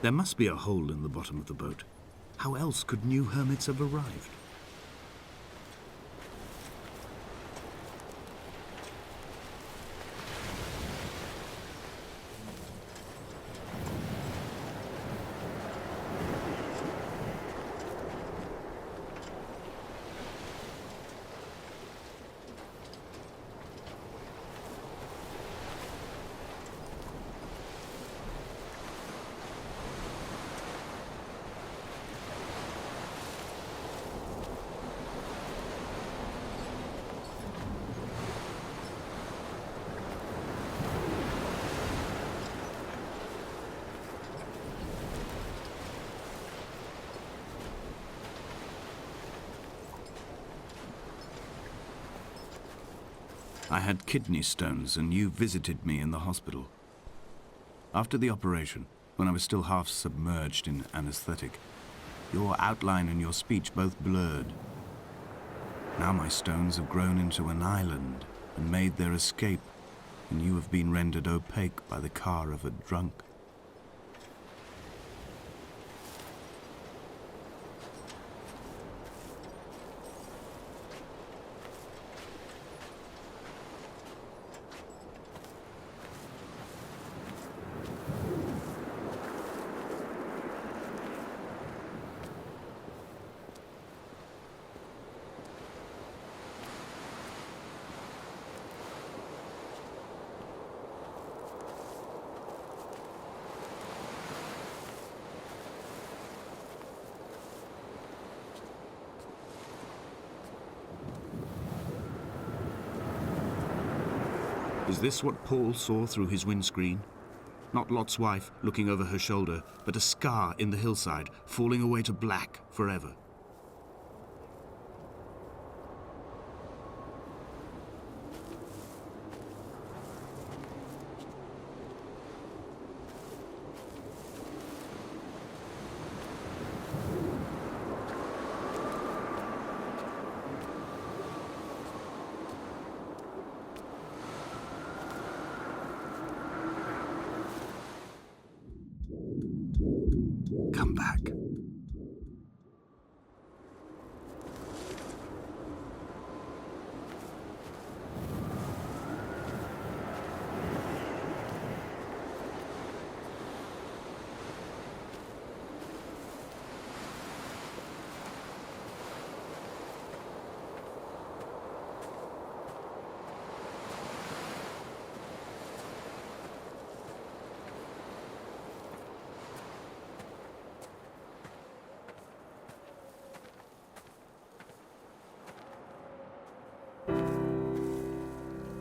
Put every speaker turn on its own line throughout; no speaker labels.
There must be a hole in the bottom of the boat. How else could new hermits have arrived? I had kidney stones, and you visited me in the hospital. After the operation, when I was still half submerged in anesthetic, your outline and your speech both blurred. Now my stones have grown into an island and made their escape, and you have been rendered opaque by the car of a drunk. Is this what Paul saw through his windscreen? Not Lot's wife looking over her shoulder, but a scar in the hillside, falling away to black forever. Come back.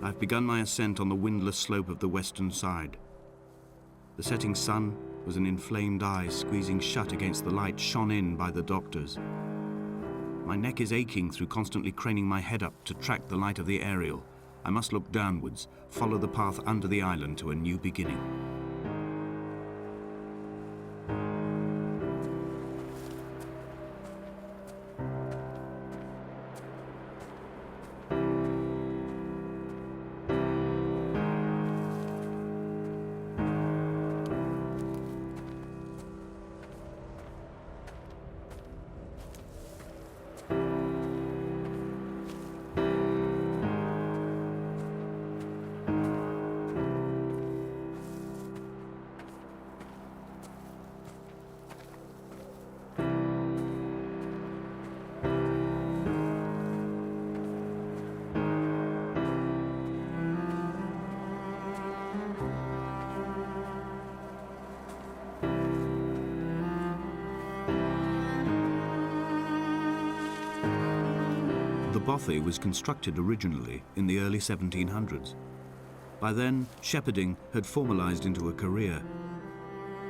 I've begun my ascent on the windless slope of the western side. The setting sun was an inflamed eye squeezing shut against the light shone in by the doctors. My neck is aching through constantly craning my head up to track the light of the aerial. I must look downwards, follow the path under the island to a new beginning. The bothy was constructed originally in the early 1700s. By then, shepherding had formalized into a career.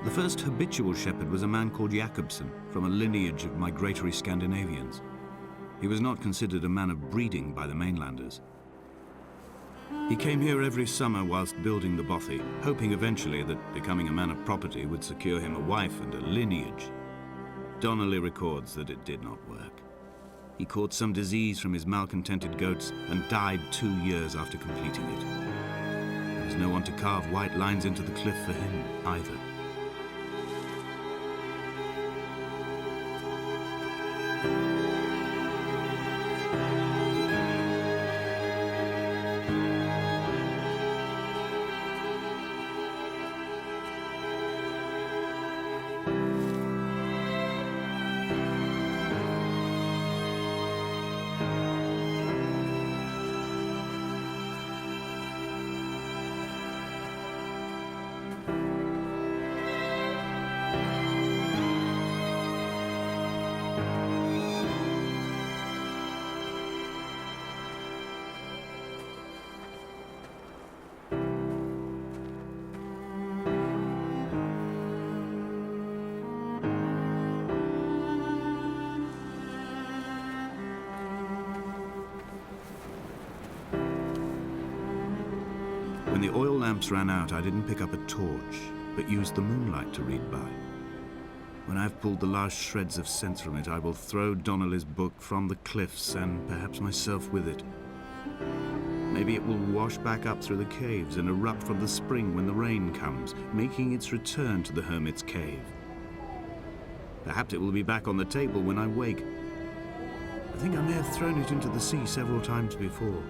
The first habitual shepherd was a man called Jakobsen, from a lineage of migratory Scandinavians. He was not considered a man of breeding by the mainlanders. He came here every summer whilst building the bothy, hoping eventually that becoming a man of property would secure him a wife and a lineage. Donnelly records that it did not work. He caught some disease from his malcontented goats and died 2 years after completing it. There was no one to carve white lines into the cliff for him either. When the oil lamps ran out, I didn't pick up a torch, but used the moonlight to read by. When I've pulled the last shreds of sense from it, I will throw Donnelly's book from the cliffs and perhaps myself with it. Maybe it will wash back up through the caves and erupt from the spring when the rain comes, making its return to the hermit's cave. Perhaps it will be back on the table when I wake. I think I may have thrown it into the sea several times before.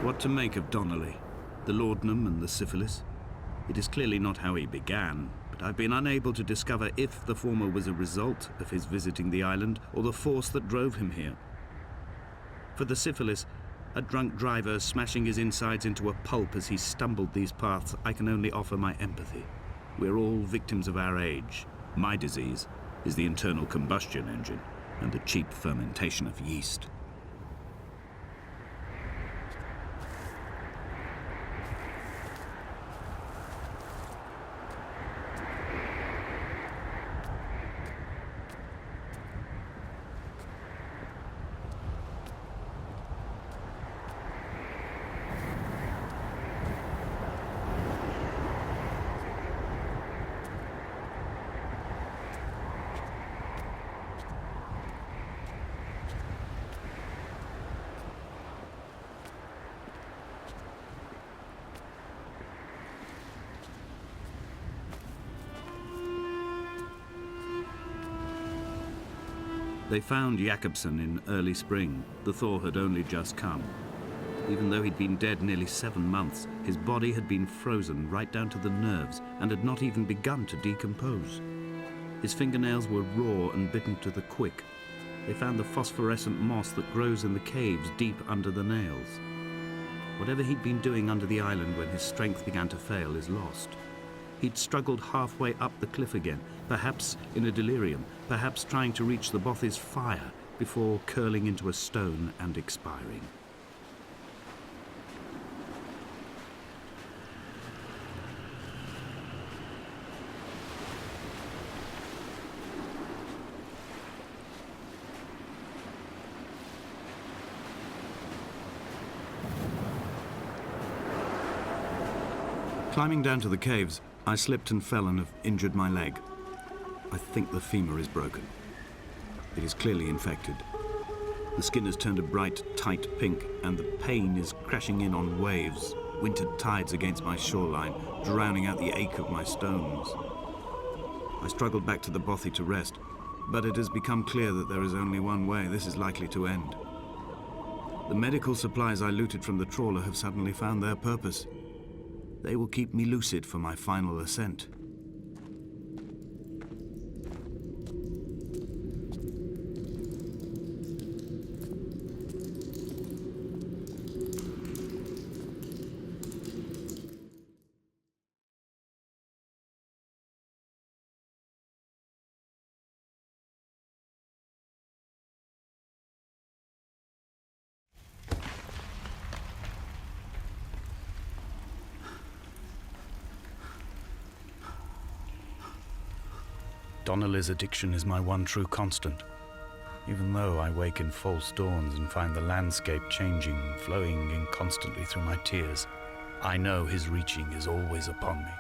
What to make of Donnelly, the laudanum and the syphilis? It is clearly not how he began, but I've been unable to discover if the former was a result of his visiting the island or the force that drove him here. For the syphilis, a drunk driver smashing his insides into a pulp as he stumbled these paths, I can only offer my empathy. We're all victims of our age. My disease is the internal combustion engine and the cheap fermentation of yeast. They found Jakobsen in early spring. The thaw had only just come. Even though he'd been dead nearly 7 months, his body had been frozen right down to the nerves and had not even begun to decompose. His fingernails were raw and bitten to the quick. They found the phosphorescent moss that grows in the caves deep under the nails. Whatever he'd been doing under the island when his strength began to fail is lost. He'd struggled halfway up the cliff again, perhaps in a delirium, perhaps trying to reach the Bothy's fire before curling into a stone and expiring. Climbing down to the caves, I slipped and fell and have injured my leg. I think the femur is broken. It is clearly infected. The skin has turned a bright, tight pink, and the pain is crashing in on waves, winter tides against my shoreline, drowning out the ache of my stones. I struggled back to the Bothy to rest, but it has become clear that there is only one way this is likely to end. The medical supplies I looted from the trawler have suddenly found their purpose. They will keep me lucid for my final ascent.
Donnelly's addiction is my one true constant. Even though I wake in false dawns and find the landscape changing, flowing in constantly through my tears, I know his reaching is always upon me.